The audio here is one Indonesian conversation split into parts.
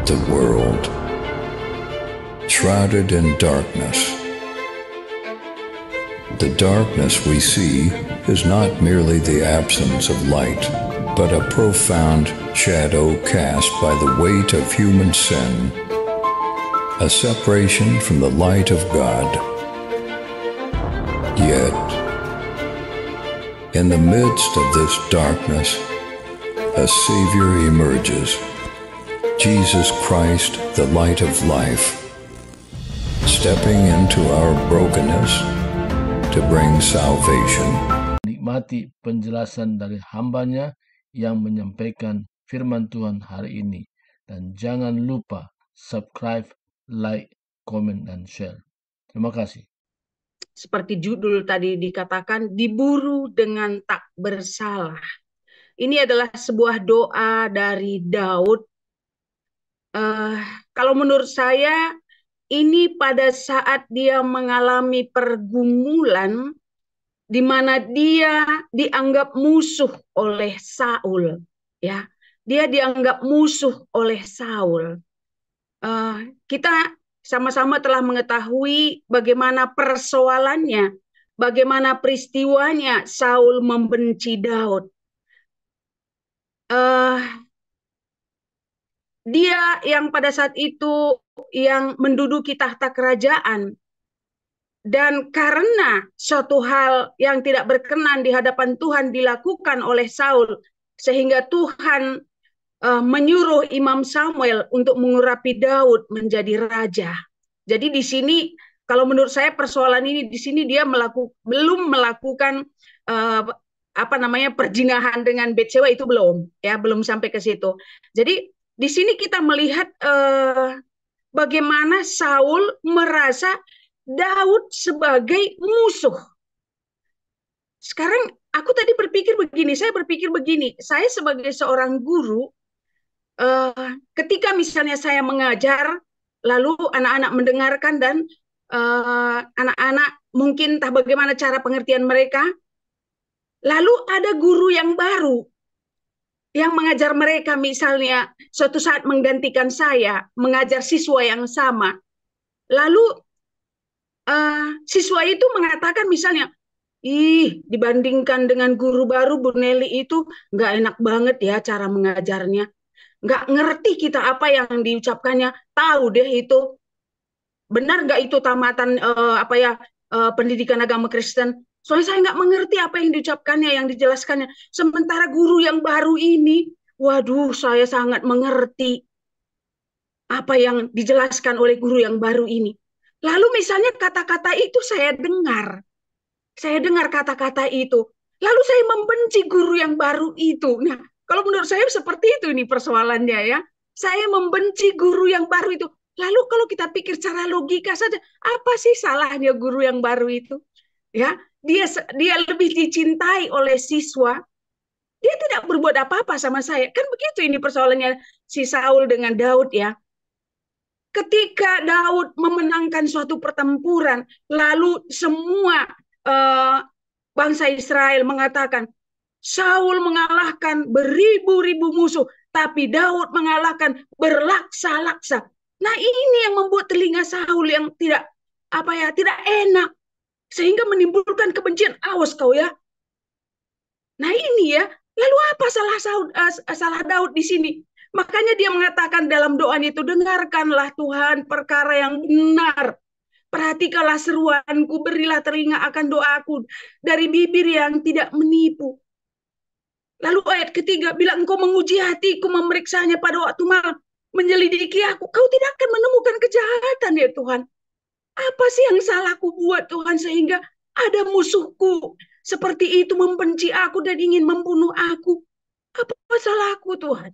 the world, shrouded in darkness. The darkness we see is not merely the absence of light, but a profound shadow cast by the weight of human sin, a separation from the light of God. Yet, in the midst of this darkness, a Savior emerges, Jesus Christ, the light of life, stepping into our brokenness to bring salvation. Nikmati penjelasan dari hambanya yang menyampaikan firman Tuhan hari ini. Dan jangan lupa subscribe, like, comment, dan share. Terima kasih. Seperti judul tadi dikatakan, diburu dengan tak bersalah. Ini adalah sebuah doa dari Daud. Kalau menurut saya, ini pada saat dia mengalami pergumulan di mana dia dianggap musuh oleh Saul, ya, dia dianggap musuh oleh Saul. Kita sama-sama telah mengetahui bagaimana persoalannya, bagaimana peristiwanya Saul membenci Daud. Dia yang pada saat itu yang menduduki tahta kerajaan. Dan karena suatu hal yang tidak berkenan di hadapan Tuhan dilakukan oleh Saul, sehingga Tuhan menyuruh Imam Samuel untuk mengurapi Daud menjadi raja. Jadi di sini, kalau menurut saya persoalan ini di sini dia belum melakukan perjinahan dengan Batsheba, itu belum, ya, belum sampai ke situ. Jadi di sini kita melihat bagaimana Saul merasa Daud sebagai musuh. Sekarang aku tadi saya berpikir begini, saya sebagai seorang guru, ketika misalnya saya mengajar, lalu anak-anak mendengarkan dan anak-anak mungkin entah bagaimana cara pengertian mereka, lalu ada guru yang baru yang mengajar mereka, misalnya suatu saat menggantikan saya mengajar siswa yang sama, lalu siswa itu mengatakan misalnya, dibandingkan dengan guru baru Bu Nelly itu nggak enak banget ya cara mengajarnya, nggak ngerti kita apa yang diucapkannya, tahu deh itu benar nggak itu tamatan pendidikan agama Kristen, soalnya saya nggak mengerti apa yang diucapkannya, yang dijelaskannya. Sementara guru yang baru ini, waduh, saya sangat mengerti apa yang dijelaskan oleh guru yang baru ini. Lalu misalnya kata-kata itu saya dengar kata-kata itu, lalu saya membenci guru yang baru itu. Nah, kalau menurut saya seperti itu ini persoalannya, ya. Saya membenci guru yang baru itu. Lalu kalau kita pikir secara logika saja, apa sih salahnya guru yang baru itu? Ya, dia lebih dicintai oleh siswa. Dia tidak berbuat apa-apa sama saya. Kan begitu ini persoalannya si Saul dengan Daud, ya. Ketika Daud memenangkan suatu pertempuran, lalu semua bangsa Israel mengatakan, Saul mengalahkan beribu-ribu musuh, tapi Daud mengalahkan berlaksa-laksa. Nah, ini yang membuat telinga Saul yang tidak enak, sehingga menimbulkan kebencian. Awas kau, ya. Nah, ini, ya. Lalu apa salah Daud di sini? Makanya dia mengatakan dalam doanya itu, dengarkanlah Tuhan perkara yang benar. Perhatikanlah seruanku, berilah telinga akan doaku dari bibir yang tidak menipu. Lalu ayat ketiga, bila engkau menguji hatiku, memeriksanya pada waktu malam, menyelidiki aku, kau tidak akan menemukan kejahatan, ya Tuhan. Apa sih yang salah aku buat, Tuhan, sehingga ada musuhku seperti itu membenci aku dan ingin membunuh aku? Apa salahku, Tuhan?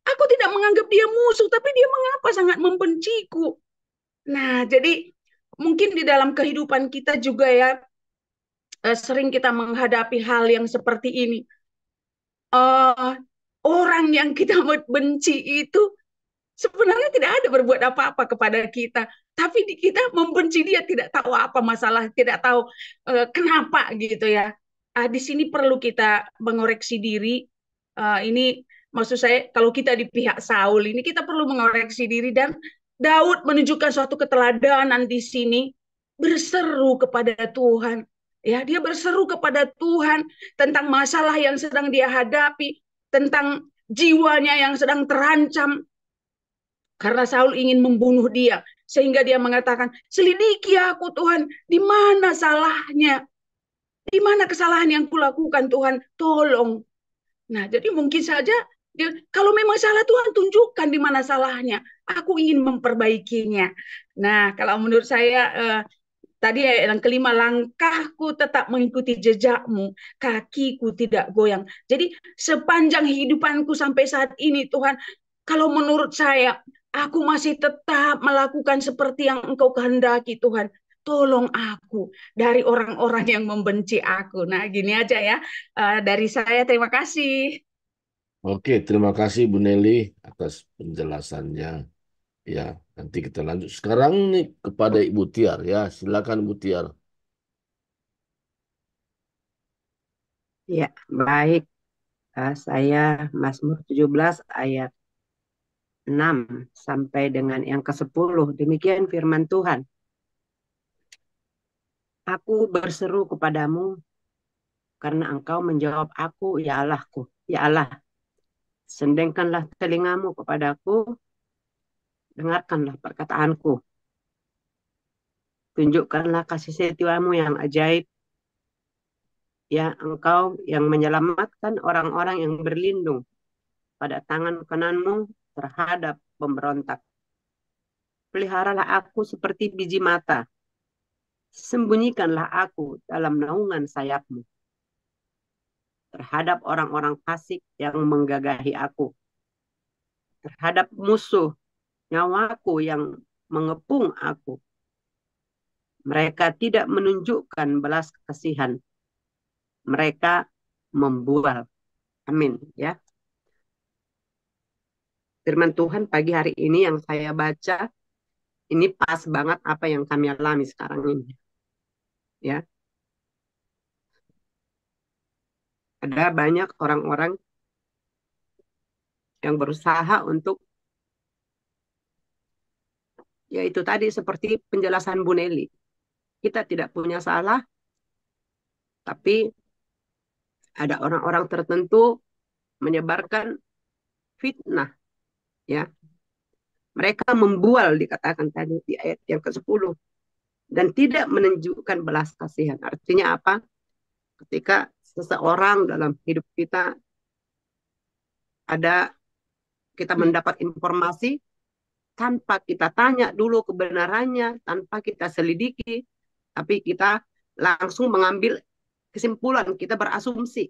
Aku tidak menganggap dia musuh, tapi dia mengapa sangat membenciku? Nah, jadi mungkin di dalam kehidupan kita juga, ya, sering kita menghadapi hal yang seperti ini. Orang yang kita benci itu sebenarnya tidak ada berbuat apa-apa kepada kita, tapi kita membenci dia, tidak tahu apa masalah, tidak tahu kenapa gitu, ya. Di sini perlu kita mengoreksi diri. Ini Maksud saya, kalau kita di pihak Saul ini, kita perlu mengoreksi diri. Dan Daud menunjukkan suatu keteladanan di sini, berseru kepada Tuhan. Ya, dia berseru kepada Tuhan tentang masalah yang sedang dia hadapi, tentang jiwanya yang sedang terancam karena Saul ingin membunuh dia, sehingga dia mengatakan, selidiki aku Tuhan, di mana salahnya? Di mana kesalahan yang kulakukan Tuhan? Tolong. Nah, jadi mungkin saja dia, kalau memang salah Tuhan tunjukkan di mana salahnya. Aku ingin memperbaikinya. Nah, kalau menurut saya tadi yang kelima, langkahku tetap mengikuti jejakmu, kakiku tidak goyang. Jadi sepanjang hidupanku sampai saat ini Tuhan, kalau menurut saya, aku masih tetap melakukan seperti yang Engkau kehendaki Tuhan. Tolong aku dari orang-orang yang membenci aku. Nah, gini aja ya. Dari saya, terima kasih. Oke, terima kasih Bu Nelly atas penjelasannya. Ya, nanti kita lanjut. Sekarang nih kepada Ibu Tiar ya. Silakan Ibu Tiar. Ya, baik. Saya Mazmur 17 ayat 6 sampai dengan yang ke-10. Demikian firman Tuhan. Aku berseru kepadamu karena Engkau menjawab aku, ya Allahku, ya Allah. Sendengkanlah telingamu kepadaku, dengarkanlah perkataanku. Tunjukkanlah kasih setiamu yang ajaib. Ya, Engkau yang menyelamatkan orang-orang yang berlindung pada tangan kananmu terhadap pemberontak. Peliharalah aku seperti biji mata. Sembunyikanlah aku dalam naungan sayapmu terhadap orang-orang fasik yang menggagahi aku, terhadap musuh nyawaku yang mengepung aku. Mereka tidak menunjukkan belas kasihan. Mereka membual. Amin. Ya. Firman Tuhan pagi hari ini yang saya baca, ini pas banget apa yang kami alami sekarang ini. Ya. Ada banyak orang-orang yang berusaha untuk, yaitu tadi seperti penjelasan Bu Nelly. Kita tidak punya salah, tapi ada orang-orang tertentu menyebarkan fitnah. Ya. Mereka membual, dikatakan tadi di ayat yang ke-10. Dan tidak menunjukkan belas kasihan. Artinya apa? Ketika seseorang dalam hidup kita kita mendapat informasi tanpa kita tanya dulu kebenarannya, tanpa kita selidiki, tapi kita langsung mengambil kesimpulan, kita berasumsi.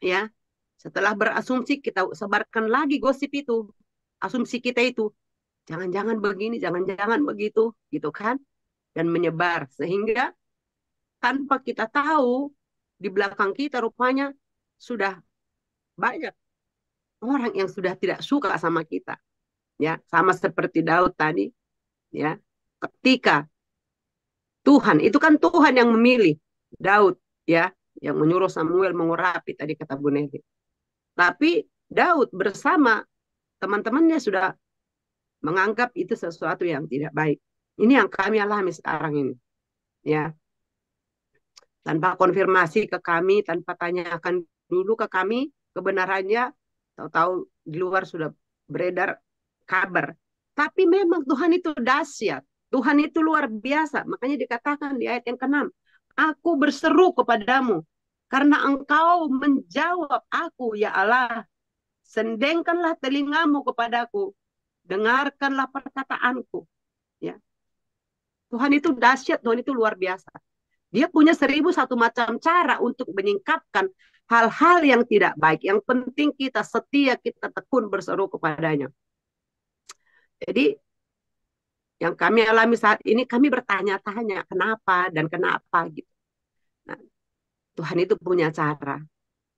Ya. Setelah berasumsi, kita sebarkan lagi gosip itu. Asumsi kita itu, jangan-jangan begini, jangan-jangan begitu, gitu kan? Dan menyebar, sehingga tanpa kita tahu, di belakang kita rupanya sudah banyak orang yang sudah tidak suka sama kita. Ya, sama seperti Daud tadi. Ya, ketika Tuhan, itu kan Tuhan yang memilih Daud, ya, yang menyuruh Samuel mengurapi tadi kata Bu Nelly. Tapi Daud bersama teman-temannya sudah menganggap itu sesuatu yang tidak baik. Ini yang kami alami sekarang ini. Ya. Tanpa konfirmasi ke kami, tanpa tanyakan dulu ke kami kebenarannya, tahu-tahu di luar sudah beredar kabar. Tapi memang Tuhan itu dahsyat. Tuhan itu luar biasa. Makanya dikatakan di ayat yang ke-6, aku berseru kepadamu karena Engkau menjawab aku, ya Allah. Sendengkanlah telingamu kepadaku, dengarkanlah perkataanku. Ya. Tuhan itu dahsyat, Tuhan itu luar biasa. Dia punya 1001 macam cara untuk menyingkapkan hal-hal yang tidak baik. Yang penting kita setia, kita tekun berseru kepadanya. Jadi yang kami alami saat ini, kami bertanya-tanya kenapa dan kenapa gitu. Nah, Tuhan itu punya cara.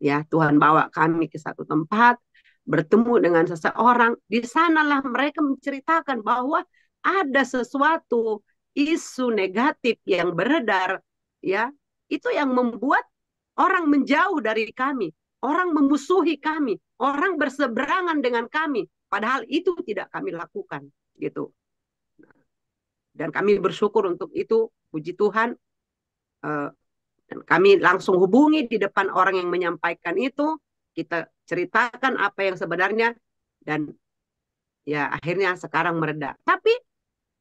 Ya, Tuhan bawa kami ke satu tempat, bertemu dengan seseorang, di sanalah mereka menceritakan bahwa ada sesuatu isu negatif yang beredar, ya, itu yang membuat orang menjauh dari kami. orang memusuhi kami, orang berseberangan dengan kami, padahal itu tidak kami lakukan, gitu. Dan kami bersyukur untuk itu, puji Tuhan. Dan kami langsung hubungi di depan orang yang menyampaikan itu, kita ceritakan apa yang sebenarnya, dan ya akhirnya sekarang mereda. Tapi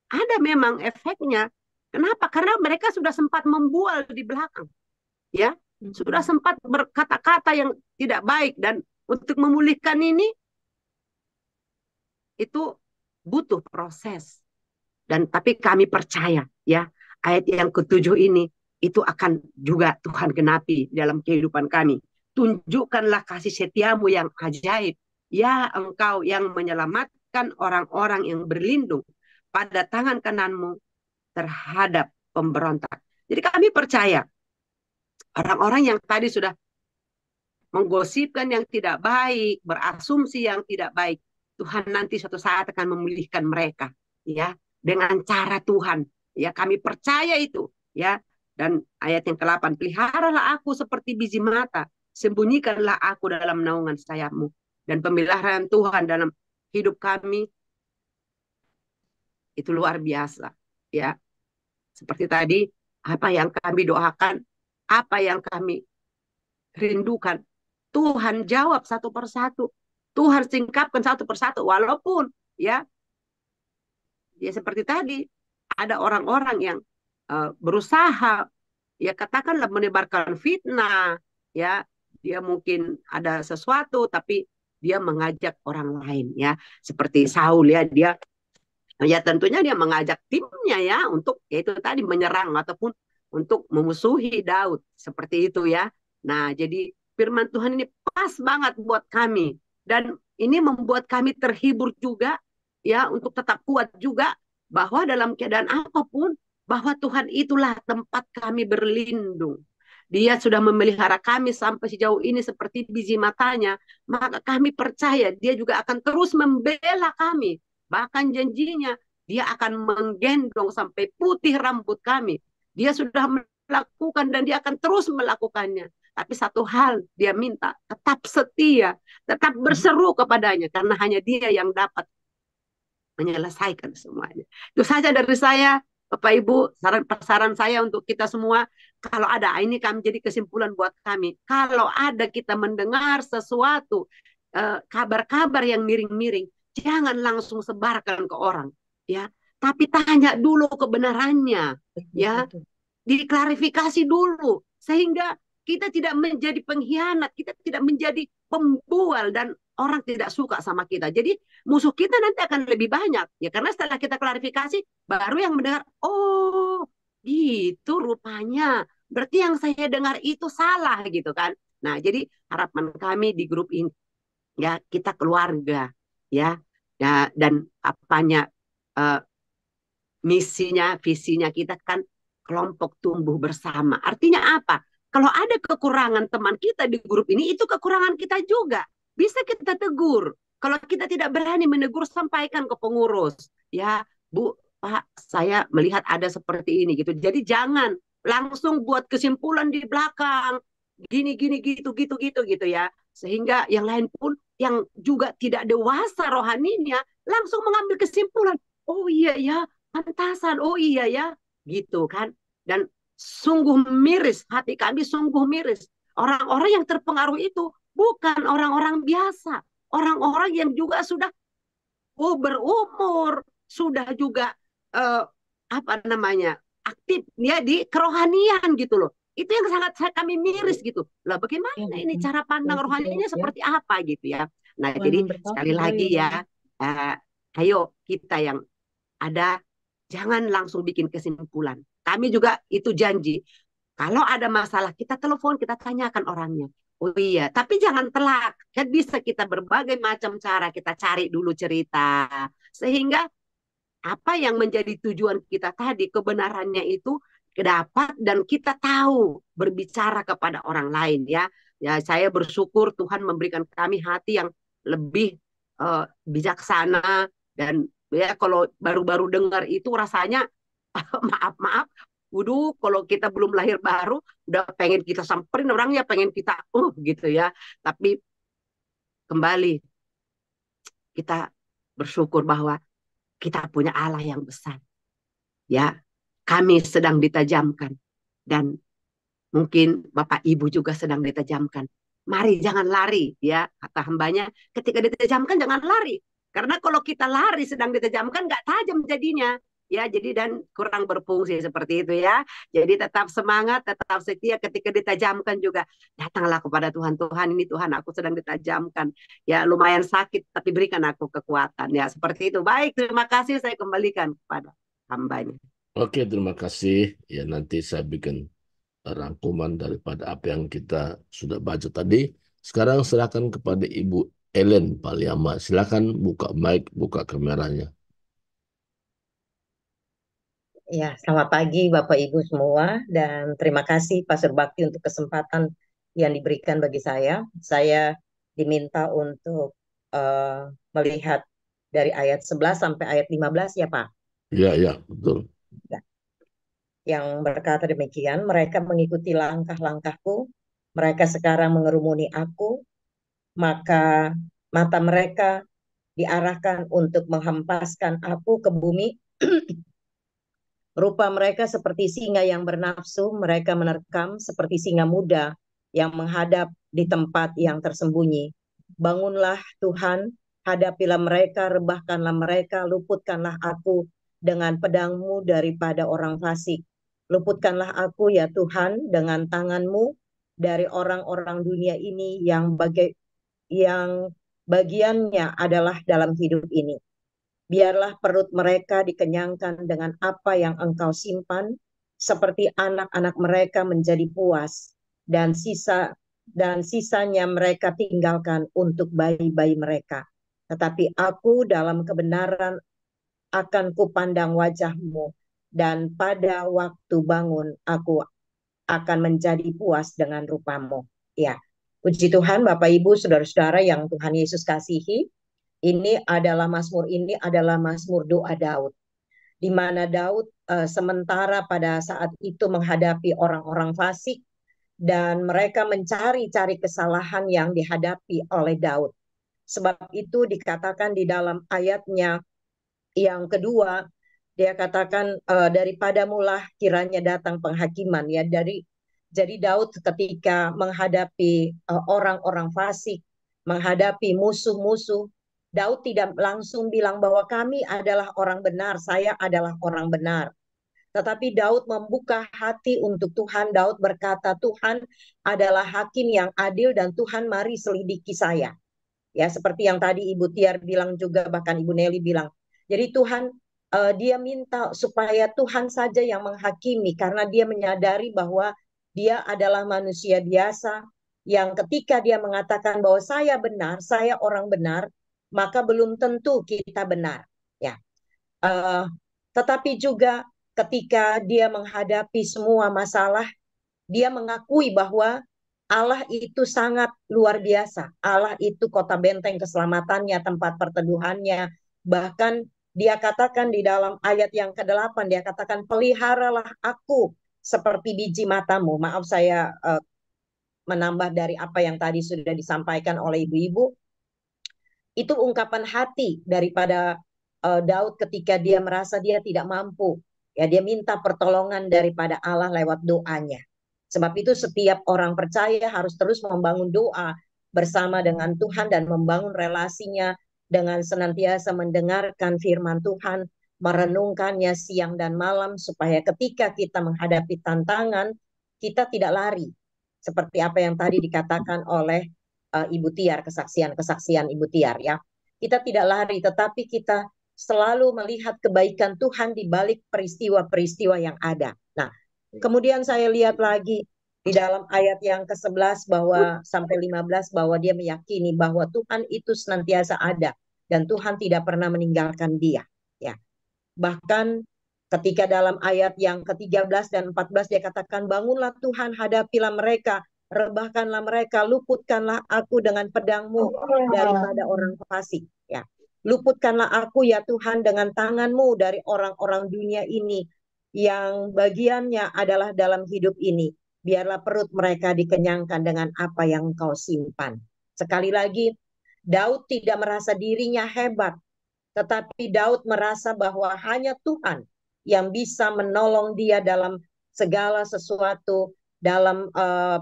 ada memang efeknya. Kenapa? Karena mereka sudah sempat membual di belakang, ya, sudah sempat berkata-kata yang tidak baik, dan untuk memulihkan ini itu butuh proses. Dan tapi kami percaya, ya, ayat yang ke-7 ini itu akan juga Tuhan genapi dalam kehidupan kami. Tunjukkanlah kasih setiamu yang ajaib, ya Engkau yang menyelamatkan orang-orang yang berlindung pada tangan kananmu terhadap pemberontak. Jadi kami percaya orang-orang yang tadi sudah menggosipkan yang tidak baik, berasumsi yang tidak baik, Tuhan nanti suatu saat akan memulihkan mereka, ya, dengan cara Tuhan. Ya, kami percaya itu, ya. Dan ayat yang ke-8, peliharalah aku seperti biji mata, sembunyikanlah aku dalam naungan sayapmu. Dan pemeliharaan Tuhan dalam hidup kami itu luar biasa, ya. Seperti tadi, apa yang kami doakan, apa yang kami rindukan, Tuhan jawab satu persatu. Tuhan singkapkan satu persatu, walaupun ya seperti tadi ada orang-orang yang berusaha, ya katakanlah menebarkan fitnah, ya dia mungkin ada sesuatu tapi dia mengajak orang lain, ya seperti Saul, ya dia ya tentunya dia mengajak timnya, ya untuk yaitu tadi menyerang ataupun untuk memusuhi Daud, seperti itu, ya. Nah, jadi firman Tuhan ini pas banget buat kami, dan ini membuat kami terhibur juga, ya, untuk tetap kuat juga bahwa dalam keadaan apapun, bahwa Tuhan itulah tempat kami berlindung. Dia sudah memelihara kami sampai sejauh ini seperti biji matanya, maka kami percaya dia juga akan terus membela kami. Bahkan janjinya dia akan menggendong sampai putih rambut kami. Dia sudah melakukan dan dia akan terus melakukannya. Tapi satu hal dia minta, tetap setia, tetap berseru kepadanya, karena hanya dia yang dapat menyelesaikan semuanya. Itu saja dari saya, Bapak Ibu, saran saya untuk kita semua. Kalau ada, ini kami jadi kesimpulan buat kami. Kalau ada kita mendengar sesuatu, kabar-kabar yang miring-miring, jangan langsung sebarkan ke orang, ya. Tapi tanya dulu kebenarannya, ya. Diklarifikasi dulu, sehingga kita tidak menjadi pengkhianat, kita tidak menjadi pembual, dan orang tidak suka sama kita. Jadi musuh kita nanti akan lebih banyak, ya, karena setelah kita klarifikasi, baru yang mendengar, oh gitu rupanya, berarti yang saya dengar itu salah, gitu kan. Nah, jadi harapan kami di grup ini, ya, kita keluarga, ya, dan apanya misinya, visinya kita kan kelompok tumbuh bersama. Artinya apa? Kalau ada kekurangan teman kita di grup ini, itu kekurangan kita juga. Bisa kita tegur. Kalau kita tidak berani menegur, sampaikan ke pengurus. Ya, Bu, Pak, saya melihat ada seperti ini, gitu. Jadi jangan langsung buat kesimpulan di belakang. Gini, gitu, ya. Sehingga yang lain pun yang juga tidak dewasa rohaninya langsung mengambil kesimpulan. Oh iya ya, pantasan. Oh iya ya, gitu kan. Dan sungguh miris, hati kami sungguh miris. Orang-orang yang terpengaruh itu bukan orang-orang biasa. Orang-orang yang juga sudah berumur, sudah juga aktif, ya, di kerohanian, gitu loh. Itu yang sangat kami miris, gitu. Lah bagaimana ini cara pandang rohaninya seperti apa, gitu, ya. Nah, jadi sekali lagi, ya, ayo kita yang ada, jangan langsung bikin kesimpulan. Kami juga itu janji. Kalau ada masalah, kita telepon, kita tanyakan orangnya. Oh iya, tapi jangan telak. Kan bisa kita berbagai macam cara, kita cari dulu cerita. Sehingga apa yang menjadi tujuan kita tadi, kebenarannya itu dapat, dan kita tahu berbicara kepada orang lain, ya. Ya, saya bersyukur Tuhan memberikan kami hati yang lebih bijaksana, dan ya kalau baru-baru dengar itu rasanya maaf Waduh, kalau kita belum lahir baru, udah pengen kita samperin orangnya, pengen kita, gitu ya. Tapi kembali, kita bersyukur bahwa kita punya Allah yang besar. Ya, kami sedang ditajamkan. Dan mungkin Bapak Ibu juga sedang ditajamkan. Mari jangan lari, ya, kata hambanya. Ketika ditajamkan jangan lari. Karena kalau kita lari sedang ditajamkan, nggak tajam jadinya. Ya, jadi dan kurang berfungsi seperti itu ya. Jadi tetap semangat, tetap setia ketika ditajamkan juga. Datanglah kepada Tuhan. Tuhan, ini Tuhan, aku sedang ditajamkan. Ya, lumayan sakit, tapi berikan aku kekuatan. Ya, seperti itu. Baik, terima kasih. Saya kembalikan kepada hambanya. Oke, terima kasih. Ya, nanti saya bikin rangkuman daripada apa yang kita sudah baca tadi. Sekarang silakan kepada Ibu Ellen Paliama. Silakan buka mic, buka kameranya. Ya, selamat pagi Bapak Ibu semua dan terima kasih Pak Surbakti untuk kesempatan yang diberikan bagi saya. Saya diminta untuk melihat dari ayat 11 sampai ayat 15 ya Pak. Ya, betul. Yang berkata demikian, mereka mengikuti langkah-langkahku, mereka sekarang mengerumuni aku, maka mata mereka diarahkan untuk menghempaskan aku ke bumi. Rupa mereka seperti singa yang bernafsu, mereka menerkam seperti singa muda yang menghadap di tempat yang tersembunyi. Bangunlah Tuhan, hadapilah mereka, rebahkanlah mereka, luputkanlah aku dengan pedangmu daripada orang fasik. Luputkanlah aku ya Tuhan dengan tanganmu dari orang-orang dunia ini yang bagiannya adalah dalam hidup ini. Biarlah perut mereka dikenyangkan dengan apa yang Engkau simpan, seperti anak-anak mereka menjadi puas, dan sisanya mereka tinggalkan untuk bayi-bayi mereka. Tetapi aku dalam kebenaran akan kupandang wajah-Mu, dan pada waktu bangun aku akan menjadi puas dengan rupa-Mu. Ya, puji Tuhan, Bapak Ibu, saudara-saudara yang Tuhan Yesus kasihi. Ini adalah Mazmur doa Daud, di mana Daud sementara pada saat itu menghadapi orang-orang fasik dan mereka mencari-cari kesalahan yang dihadapi oleh Daud. Sebab itu dikatakan di dalam ayatnya yang kedua, dia katakan daripada mulah kiranya datang penghakiman ya. Jadi Daud ketika menghadapi orang-orang fasik, menghadapi musuh-musuh, Daud tidak langsung bilang bahwa kami adalah orang benar, saya adalah orang benar. Tetapi Daud membuka hati untuk Tuhan. Daud berkata, Tuhan adalah hakim yang adil dan Tuhan mari selidiki saya. Ya, seperti yang tadi Ibu Tiar bilang juga, bahkan Ibu Nelly bilang. Jadi Tuhan, dia minta supaya Tuhan saja yang menghakimi karena dia menyadari bahwa dia adalah manusia biasa yang ketika dia mengatakan bahwa saya benar, saya orang benar, maka belum tentu kita benar. Ya, tetapi juga ketika dia menghadapi semua masalah, dia mengakui bahwa Allah itu sangat luar biasa. Allah itu kota benteng keselamatannya, tempat perteduhannya. Bahkan dia katakan di dalam ayat yang ke-8, dia katakan, peliharalah aku seperti biji matamu. Maaf saya menambah dari apa yang tadi sudah disampaikan oleh ibu-ibu. Itu ungkapan hati daripada Daud ketika dia merasa dia tidak mampu. Ya, dia minta pertolongan daripada Allah lewat doanya. Sebab itu setiap orang percaya harus terus membangun doa bersama dengan Tuhan dan membangun relasinya dengan senantiasa mendengarkan firman Tuhan, merenungkannya siang dan malam supaya ketika kita menghadapi tantangan, kita tidak lari. Seperti apa yang tadi dikatakan oleh Ibu Tiar, kesaksian Ibu Tiar ya. Kita tidak lari, tetapi kita selalu melihat kebaikan Tuhan di balik peristiwa-peristiwa yang ada. Nah, kemudian saya lihat lagi di dalam ayat yang ke-11 bahwa sampai 15 bahwa dia meyakini bahwa Tuhan itu senantiasa ada dan Tuhan tidak pernah meninggalkan dia. Ya. Bahkan ketika dalam ayat yang ke-13 dan 14 dia katakan, bangunlah Tuhan, hadapilah mereka, rebahkanlah mereka, luputkanlah aku dengan pedangmu daripada orang fasik. Ya. Luputkanlah aku ya Tuhan dengan tanganmu dari orang-orang dunia ini. yang bagiannya adalah dalam hidup ini. Biarlah perut mereka dikenyangkan dengan apa yang Engkau simpan. Sekali lagi, Daud tidak merasa dirinya hebat, tetapi Daud merasa bahwa hanya Tuhan yang bisa menolong dia dalam segala sesuatu, dalam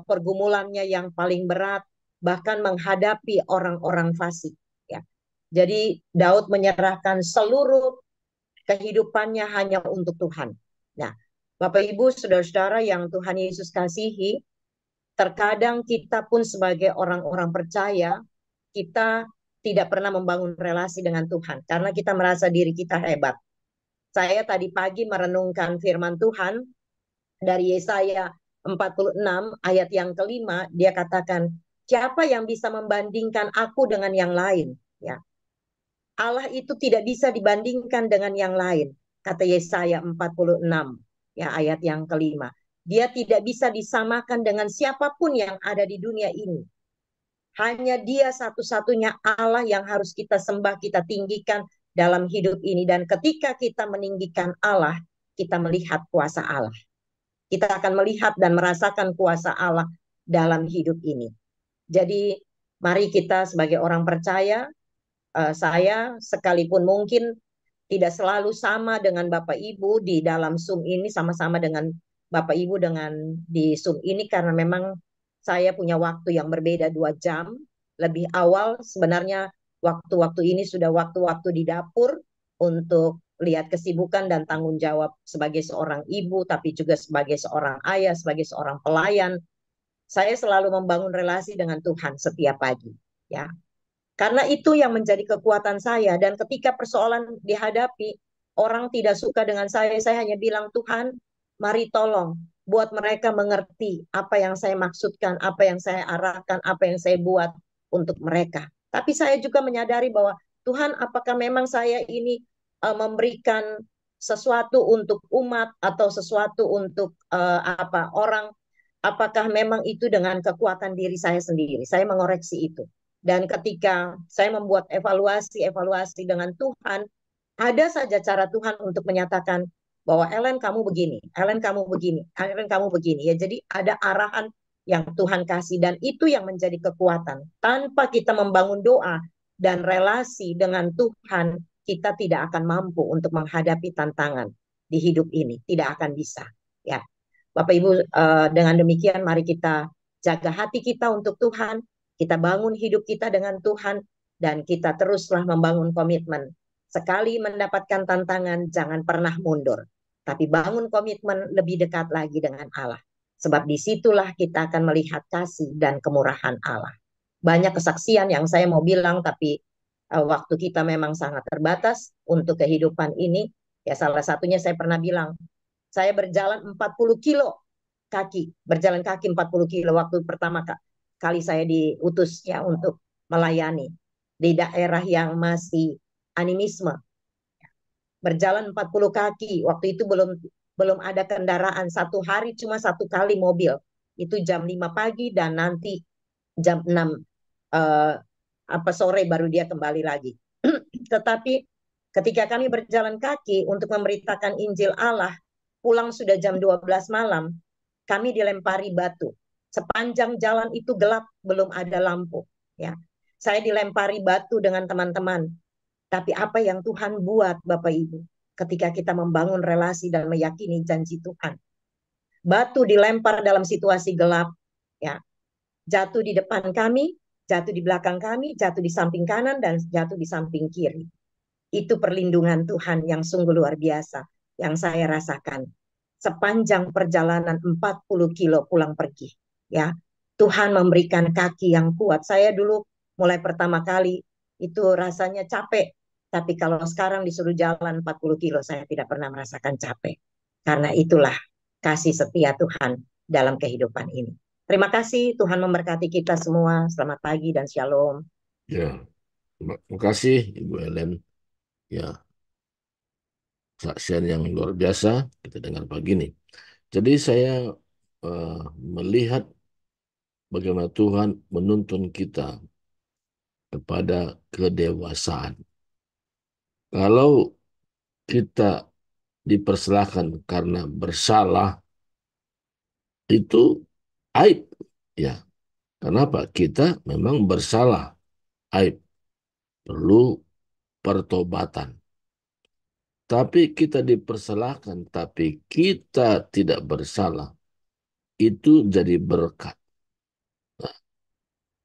pergumulannya yang paling berat, bahkan menghadapi orang-orang fasik. Ya. Jadi Daud menyerahkan seluruh kehidupannya hanya untuk Tuhan. Nah, Bapak Ibu, saudara-saudara yang Tuhan Yesus kasihi, terkadang kita pun sebagai orang-orang percaya, kita tidak pernah membangun relasi dengan Tuhan karena kita merasa diri kita hebat. Saya tadi pagi merenungkan firman Tuhan dari Yesaya 46 ayat yang kelima, dia katakan, siapa yang bisa membandingkan aku dengan yang lain? Ya, Allah itu tidak bisa dibandingkan dengan yang lain, kata Yesaya 46 ya ayat yang kelima. Dia tidak bisa disamakan dengan siapapun yang ada di dunia ini. Hanya dia satu-satunya Allah yang harus kita sembah, kita tinggikan dalam hidup ini. Dan ketika kita meninggikan Allah, kita melihat kuasa Allah. Kita akan melihat dan merasakan kuasa Allah dalam hidup ini. Jadi mari kita sebagai orang percaya, saya sekalipun mungkin tidak selalu sama dengan Bapak Ibu di dalam Zoom ini, sama-sama dengan Bapak Ibu dengan di Zoom ini, karena memang saya punya waktu yang berbeda 2 jam lebih awal. Sebenarnya waktu-waktu ini sudah waktu-waktu di dapur untuk lihat kesibukan dan tanggung jawab sebagai seorang ibu, tapi juga sebagai seorang ayah, sebagai seorang pelayan. Saya selalu membangun relasi dengan Tuhan setiap pagi, ya. Karena itu yang menjadi kekuatan saya. Dan ketika persoalan dihadapi, orang tidak suka dengan saya hanya bilang, Tuhan, mari tolong buat mereka mengerti apa yang saya maksudkan, apa yang saya arahkan, apa yang saya buat untuk mereka. Tapi saya juga menyadari bahwa Tuhan, apakah memang saya ini memberikan sesuatu untuk umat atau sesuatu untuk orang? Apakah memang itu dengan kekuatan diri saya sendiri? Saya mengoreksi itu. Dan ketika saya membuat evaluasi dengan Tuhan, ada saja cara Tuhan untuk menyatakan bahwa Ellen kamu begini, Ellen kamu begini, Ellen kamu begini. Ya, jadi ada arahan yang Tuhan kasih dan itu yang menjadi kekuatan. Tanpa kita membangun doa dan relasi dengan Tuhan, kita tidak akan mampu untuk menghadapi tantangan di hidup ini. Tidak akan bisa. Ya, Bapak Ibu, dengan demikian mari kita jaga hati kita untuk Tuhan. Kita bangun hidup kita dengan Tuhan dan kita teruslah membangun komitmen. Sekali mendapatkan tantangan, jangan pernah mundur. Tapi bangun komitmen lebih dekat lagi dengan Allah. Sebab disitulah kita akan melihat kasih dan kemurahan Allah. Banyak kesaksian yang saya mau bilang, tapi waktu kita memang sangat terbatas untuk kehidupan ini. Ya, salah satunya saya pernah bilang, saya berjalan 40 kilo kaki, berjalan kaki 40 kilo waktu pertama kali saya diutus ya untuk melayani di daerah yang masih animisme. Berjalan 40 kaki, waktu itu belum ada kendaraan, satu hari cuma 1 kali mobil. Itu jam 5 pagi dan nanti jam 6 sore baru dia kembali lagi. Tetapi ketika kami berjalan kaki untuk memberitakan Injil Allah, pulang sudah jam 12 malam, kami dilempari batu. Sepanjang jalan itu gelap, belum ada lampu. Ya, saya dilempari batu dengan teman-teman. Tapi apa yang Tuhan buat, Bapak Ibu, ketika kita membangun relasi dan meyakini janji Tuhan. Batu dilempar dalam situasi gelap, ya, jatuh di depan kami, jatuh di belakang kami, jatuh di samping kanan dan jatuh di samping kiri. Itu perlindungan Tuhan yang sungguh luar biasa yang saya rasakan sepanjang perjalanan 40 kilo pulang pergi. Ya, Tuhan memberikan kaki yang kuat. Saya dulu mulai pertama kali itu rasanya capek, tapi kalau sekarang disuruh jalan 40 kilo saya tidak pernah merasakan capek. Karena itulah kasih setia Tuhan dalam kehidupan ini. Terima kasih, Tuhan memberkati kita semua. Selamat pagi dan shalom. Ya, terima kasih Ibu Ellen. Ya, saksian yang luar biasa kita dengar pagi ini. Jadi saya melihat bagaimana Tuhan menuntun kita kepada kedewasaan. Kalau kita dipersalahkan karena bersalah itu aib. Ya, kenapa? Kita memang bersalah, aib, perlu pertobatan. Tapi kita dipersalahkan, tapi kita tidak bersalah, itu jadi berkat. Nah,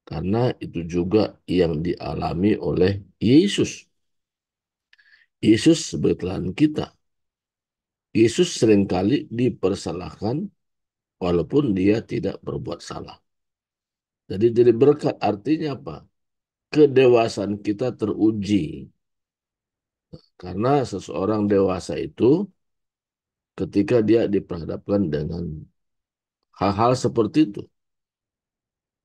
karena itu juga yang dialami oleh Yesus. Yesus sebagai teladan kita. Yesus seringkali dipersalahkan walaupun dia tidak berbuat salah. Jadi berkat artinya apa? Kedewasaan kita teruji. Karena seseorang dewasa itu ketika dia diperhadapkan dengan hal-hal seperti itu.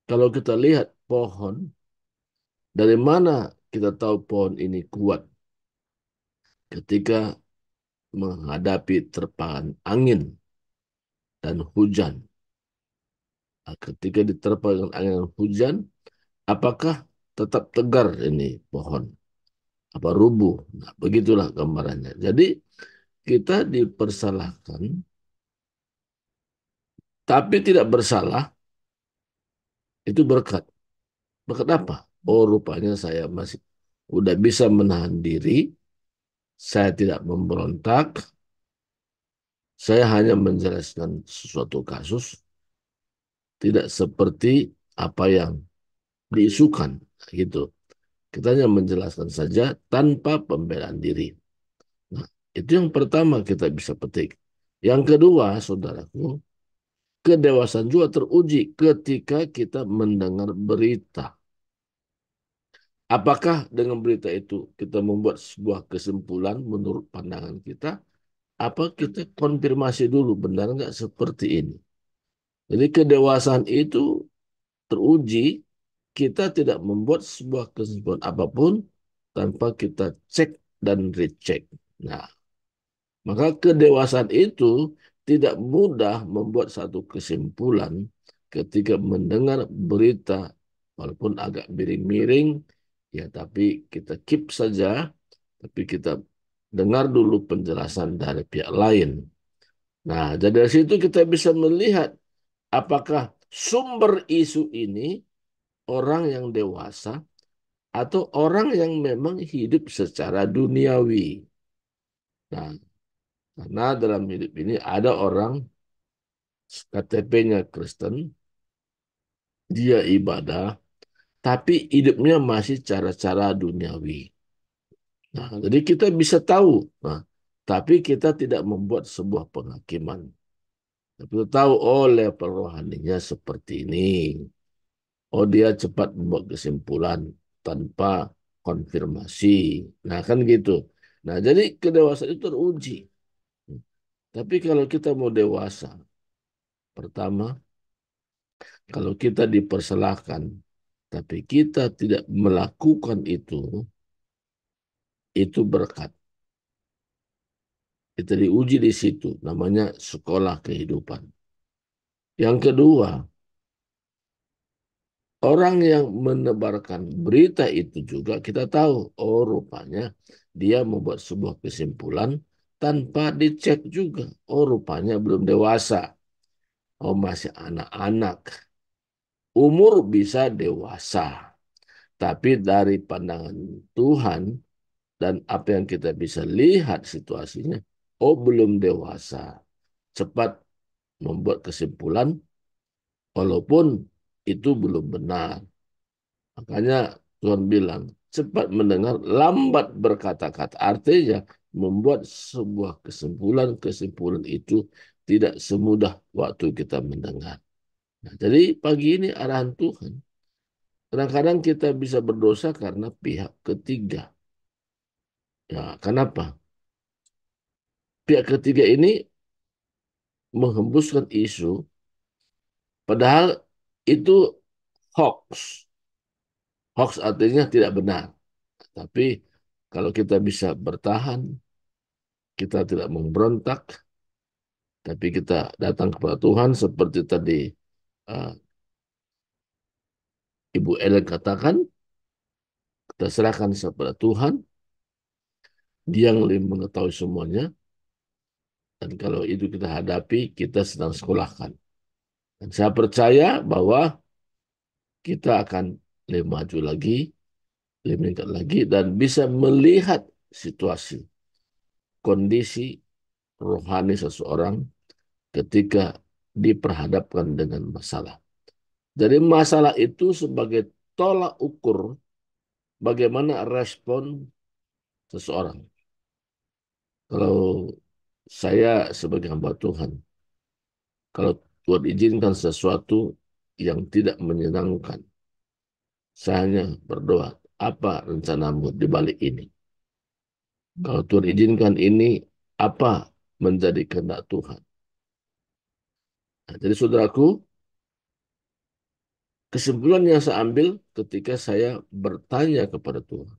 Kalau kita lihat pohon, dari mana kita tahu pohon ini kuat? Ketika menghadapi terpaan angin dan hujan. Nah, ketika diterpa dengan angin dan hujan, apakah tetap tegar ini pohon? Apa rubuh? Nah, begitulah gambarannya. Jadi kita dipersalahkan, tapi tidak bersalah, itu berkat. Berkat apa? Oh, rupanya saya masih udah bisa menahan diri, saya tidak memberontak, saya hanya menjelaskan sesuatu kasus, tidak seperti apa yang diisukan, gitu. Kita hanya menjelaskan saja tanpa pembelaan diri. Nah, itu yang pertama kita bisa petik. Yang kedua, saudaraku, kedewasaan juga teruji ketika kita mendengar berita. Apakah dengan berita itu kita membuat sebuah kesimpulan menurut pandangan kita? Apa kita konfirmasi dulu benar nggak seperti ini? Jadi kedewasaan itu teruji, kita tidak membuat sebuah kesimpulan apapun tanpa kita cek dan recheck. Nah, maka kedewasaan itu tidak mudah membuat satu kesimpulan ketika mendengar berita, walaupun agak miring-miring, ya tapi kita keep saja, tapi kita dengar dulu penjelasan dari pihak lain. Nah, jadi dari situ kita bisa melihat apakah sumber isu ini orang yang dewasa atau orang yang memang hidup secara duniawi. Nah, karena dalam hidup ini ada orang KTP-nya Kristen, dia ibadah, tapi hidupnya masih cara-cara duniawi. Nah, jadi kita bisa tahu, nah, tapi kita tidak membuat sebuah penghakiman. Tapi kita tahu, oh level rohaninya seperti ini. Oh dia cepat membuat kesimpulan tanpa konfirmasi. Nah kan gitu. Nah jadi kedewasaan itu teruji. Tapi kalau kita mau dewasa, pertama, kalau kita dipersalahkan, tapi kita tidak melakukan itu berkat. Kita diuji di situ, namanya sekolah kehidupan. Yang kedua, orang yang menebarkan berita itu juga kita tahu, oh rupanya dia membuat sebuah kesimpulan tanpa dicek juga. Oh rupanya belum dewasa. Oh masih anak-anak. Umur bisa dewasa. Tapi dari pandangan Tuhan dan apa yang kita bisa lihat situasinya, oh belum dewasa. Cepat membuat kesimpulan walaupun itu belum benar. Makanya Tuhan bilang, cepat mendengar, lambat berkata-kata. Artinya, membuat sebuah kesimpulan itu tidak semudah waktu kita mendengar. Nah, jadi pagi ini arahan Tuhan. Kadang-kadang kita bisa berdosa karena pihak ketiga. Ya, kenapa? Pihak ketiga ini menghembuskan isu, padahal itu hoax. Hoax artinya tidak benar. Tapi kalau kita bisa bertahan, kita tidak memberontak, tapi kita datang kepada Tuhan seperti tadi uh, Ibu Ellen katakan, kita serahkan kepada Tuhan, Dia yang lebih mengetahui semuanya, Dan kalau itu kita hadapi, kita sedang sekolahkan. Dan saya percaya bahwa kita akan lebih maju lagi, lebih meningkat lagi, dan bisa melihat situasi, kondisi rohani seseorang ketika diperhadapkan dengan masalah. Jadi masalah itu sebagai tolak ukur bagaimana respon seseorang. Kalau saya sebagai hamba Tuhan, kalau Tuhan izinkan sesuatu yang tidak menyenangkan, saya hanya berdoa, apa rencanamu di balik ini? Kalau Tuhan izinkan ini, apa menjadi kehendak Tuhan? Nah, jadi saudaraku, kesimpulan yang saya ambil ketika saya bertanya kepada Tuhan.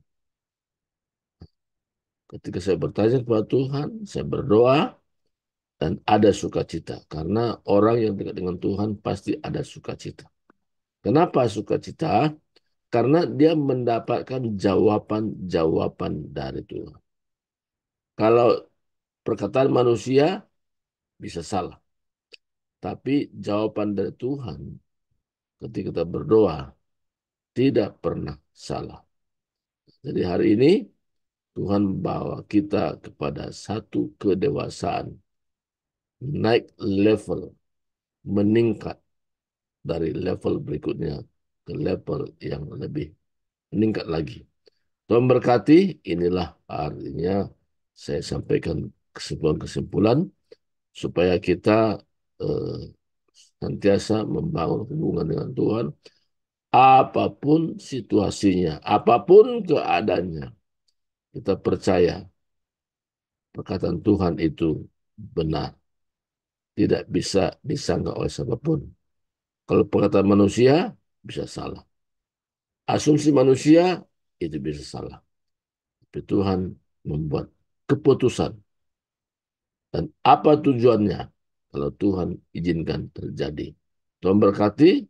Ketika saya bertanya kepada Tuhan, saya berdoa, dan ada sukacita. Karena orang yang dekat dengan Tuhan pasti ada sukacita. Kenapa sukacita? Karena dia mendapatkan jawaban-jawaban dari Tuhan. Kalau perkataan manusia bisa salah. Tapi jawaban dari Tuhan ketika kita berdoa tidak pernah salah. Jadi hari ini Tuhan bawa kita kepada satu kedewasaan. Naik level, meningkat dari level berikutnya ke level yang lebih meningkat lagi. Tuhan berkati, inilah artinya saya sampaikan kesimpulan-kesimpulan supaya kita senantiasa membangun hubungan dengan Tuhan, apapun situasinya, apapun keadaannya. Kita percaya perkataan Tuhan itu benar, tidak bisa disangka oleh siapapun. Kalau perkataan manusia bisa salah, asumsi manusia itu bisa salah. Tapi Tuhan membuat keputusan. Dan apa tujuannya kalau Tuhan izinkan terjadi. Tuhan berkati.